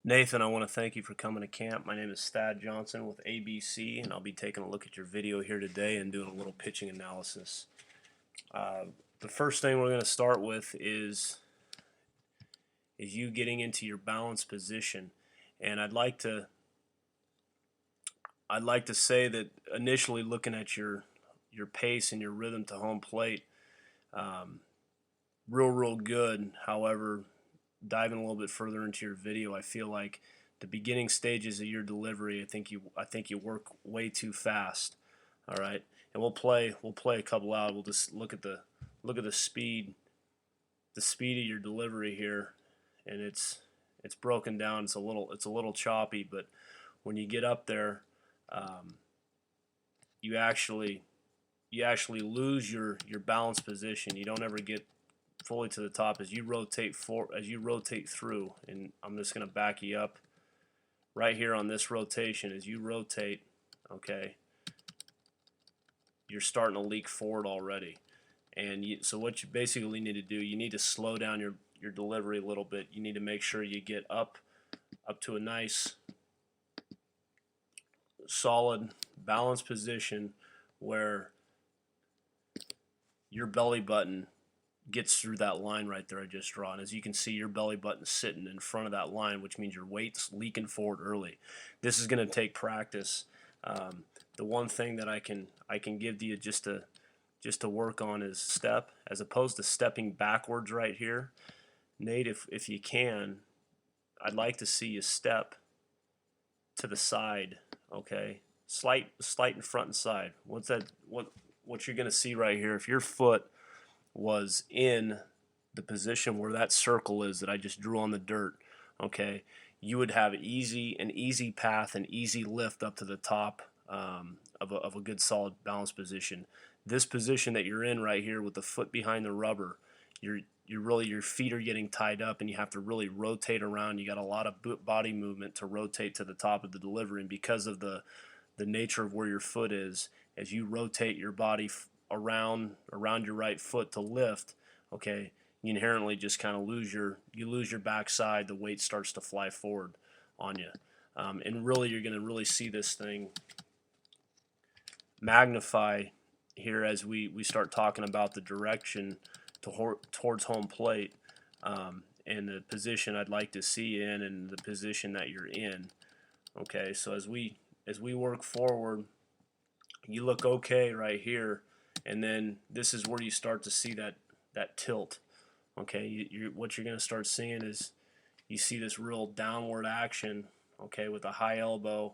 Nathan, I want to thank you for coming to camp. My name is Thad Johnson with ABC, and I'll be taking a look at your video here today and doing a little pitching analysis. Uh, the first thing we're going to start with is you getting into your balance position, and I'd like to say that initially looking at your pace and your rhythm to home plate, um, real good. However, diving a little bit further into your video, I feel like the beginning stages of your delivery, I think you work way too fast. All right, and we'll play a couple out. We'll just look at the speed of your delivery here, and it's broken down. It's a little choppy, but when you get up there, um, you actually you actually lose your balance position. You don't ever get fully to the top as you rotate through. And I'm just going to back you up right here on this rotation. As you rotate, okay, you're starting to leak forward already. And so what you basically need to do, you need to slow down your delivery a little bit. You need to make sure you get up to a nice solid balanced position where your belly button gets through that line right there I just drawn. As you can see, your belly button's sitting in front of that line, which means your weight's leaking forward early. This is going to take practice. The one thing that I can give to you just to work on is step, as opposed to stepping backwards right here. Nate, if you can, I'd like to see you step to the side, okay? Slight in front and side. What you're going to see right here, if your foot was in the position where that circle is that I just drew on the dirt, okay, you would have an easy path, an easy lift up to the top of a good solid balance position. This position that you're in right here with the foot behind the rubber, your feet are getting tied up and you have to really rotate around. You got a lot of body movement to rotate to the top of the delivery, and because of the nature of where your foot is, as you rotate your body around your right foot to lift, okay, you inherently just kind of lose your backside. The weight starts to fly forward on you, and really you're going to really see this thing magnify here as we start talking about the direction towards home plate, and the position I'd like to see you in and the position that you're in. Okay, so as we work forward, you look okay right here, and then this is where you start to see that tilt. Okay, what you're going to start seeing is you see this real downward action, okay, with a high elbow,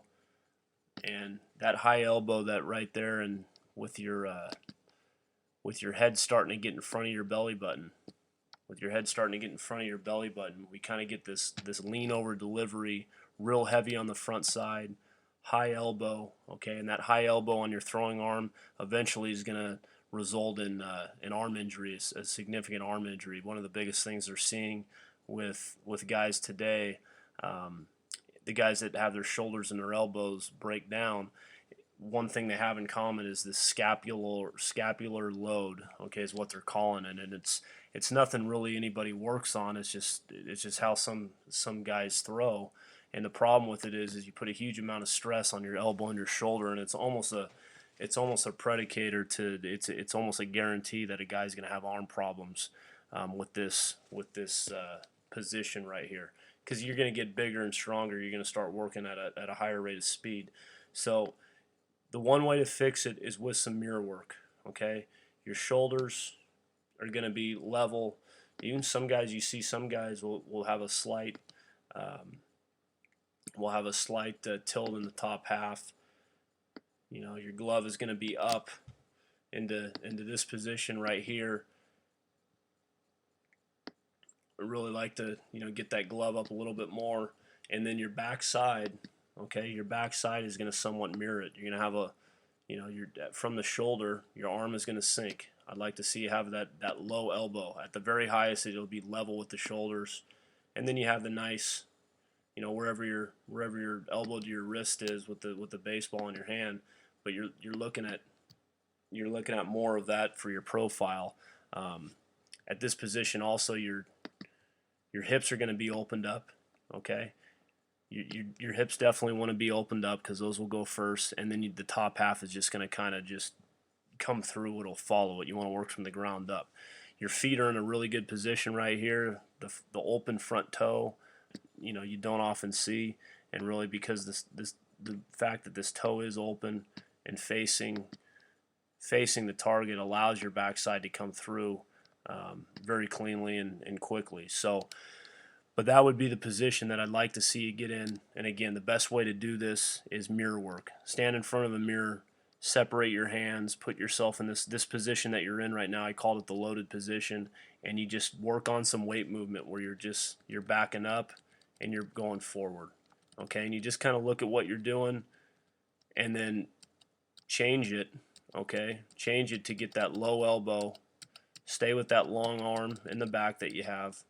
and that high elbow that right there, and with your head starting to get in front of your belly button. With your head starting to get in front of your belly button, we kind of get this lean over delivery, real heavy on the front side, high elbow, okay, and that high elbow on your throwing arm eventually is going to result in an arm injury, a significant arm injury. One of the biggest things they're seeing with guys today, the guys that have their shoulders and their elbows break down, one thing they have in common is this scapular load, okay, is what they're calling it, and it's nothing really anybody works on. It's just how some guys throw, and the problem with it is you put a huge amount of stress on your elbow and your shoulder, and it's almost a predicator to it's almost a guarantee that a guy's going to have arm problems with this position right here, because you're going to get bigger and stronger. You're going to start working at a higher rate of speed. So the one way to fix it is with some mirror work, okay? Your shoulders are going to be level. Even some guys, you see some guys will have a slight tilt in the top half. You know, your glove is going to be up into this position right here. I really like to, get that glove up a little bit more, and then your backside. Okay, your backside is going to somewhat mirror it. You're going to have from the shoulder, your arm is going to sink. I'd like to see you have that low elbow. At the very highest, it'll be level with the shoulders, and then you have the nice, wherever your elbow to your wrist is with the baseball in your hand. But you're looking at more of that for your profile. At this position, also your hips are going to be opened up. Okay, Your hips definitely want to be opened up because those will go first, and then the top half is just going to kind of just come through. It'll follow it. You want to work from the ground up. Your feet are in a really good position right here. The open front toe, you don't often see, and really because the fact that this toe is open and facing the target allows your backside to come through very cleanly and quickly. So, but that would be the position that I'd like to see you get in. And again, the best way to do this is mirror work. Stand in front of a mirror, separate your hands, put yourself in this position that you're in right now. I called it the loaded position, and you just work on some weight movement where you're backing up and you're going forward. Okay, and you just kind of look at what you're doing and then change it. Okay, change it to get that low elbow. Stay with that long arm in the back that you have.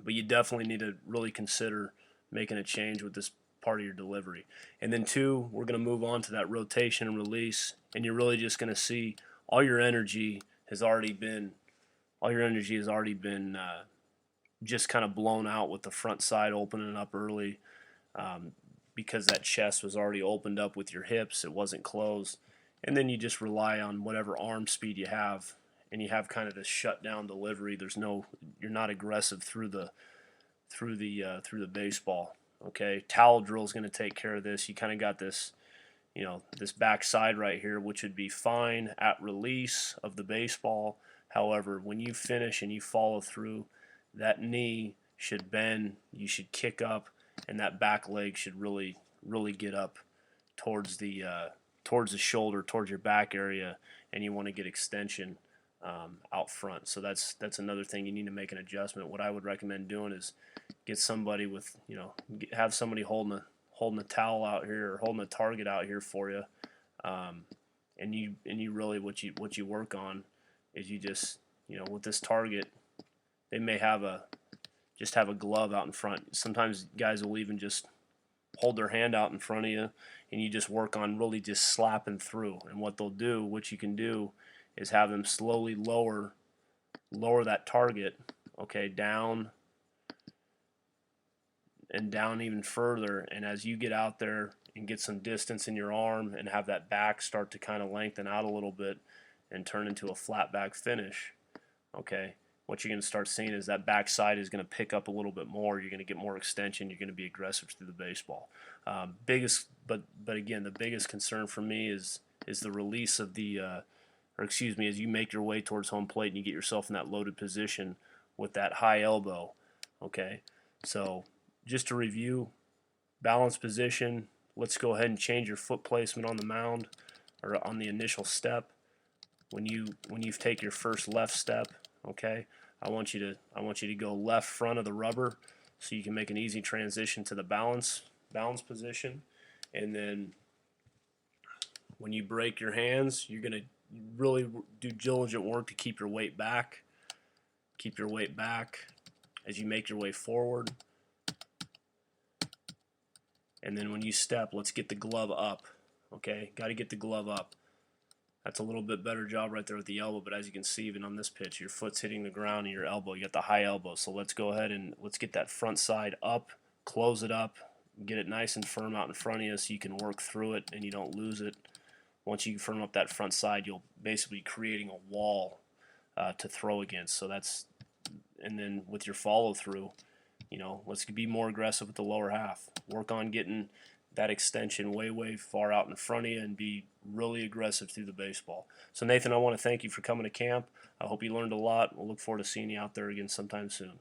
But you definitely need to really consider making a change with this part of your delivery. And then 2, we're going to move on to that rotation and release, and you're really just going to see all your energy has already been just kind of blown out with the front side opening up early, because that chest was already opened up with your hips. It wasn't closed. And then you just rely on whatever arm speed you have, and you have kind of this shutdown delivery. You're not aggressive through the baseball. Okay, towel drill is going to take care of this. You kind of got this, this backside right here, which would be fine at release of the baseball. However, when you finish and you follow through, that knee should bend. You should kick up, and that back leg should really get up towards the shoulder, towards your back area, and you want to get extension out front. So that's another thing you need to make an adjustment. What I would recommend doing is get somebody with, have somebody holding a towel out here or holding a target out here for you, and you really what you work on is you just, with this target, they may have a glove out in front. Sometimes guys will even just hold their hand out in front of you, and you just work on really just slapping through. And what you can do is have them slowly lower that target, okay, down and down even further. And as you get out there and get some distance in your arm and have that back start to kind of lengthen out a little bit and turn into a flat back finish, okay, what you're going to start seeing is that backside is going to pick up a little bit more. You're going to get more extension. You're going to be aggressive through the baseball. But again, the biggest concern for me is the release of as you make your way towards home plate and you get yourself in that loaded position with that high elbow. Okay, so just to review, balanced position. Let's go ahead and change your foot placement on the mound or on the initial step. When you take your first left step, okay, I want you to go left front of the rubber so you can make an easy transition to the balance position. And then when you break your hands, you're going to really do diligent work to keep your weight back. Keep your weight back as you make your way forward. And then when you step, let's get the glove up. Okay, got to get the glove up. That's a little bit better job right there with the elbow, but as you can see, even on this pitch, your foot's hitting the ground and your elbow, you got the high elbow. So let's go ahead and let's get that front side up, close it up, get it nice and firm out in front of you so you can work through it and you don't lose it. Once you firm up that front side, you'll basically be creating a wall to throw against. And then with your follow through, let's be more aggressive with the lower half. Work on getting that extension way far out in front of you and be really aggressive through the baseball. So Nathan, I want to thank you for coming to camp. I hope you learned a lot. We'll look forward to seeing you out there again sometime soon.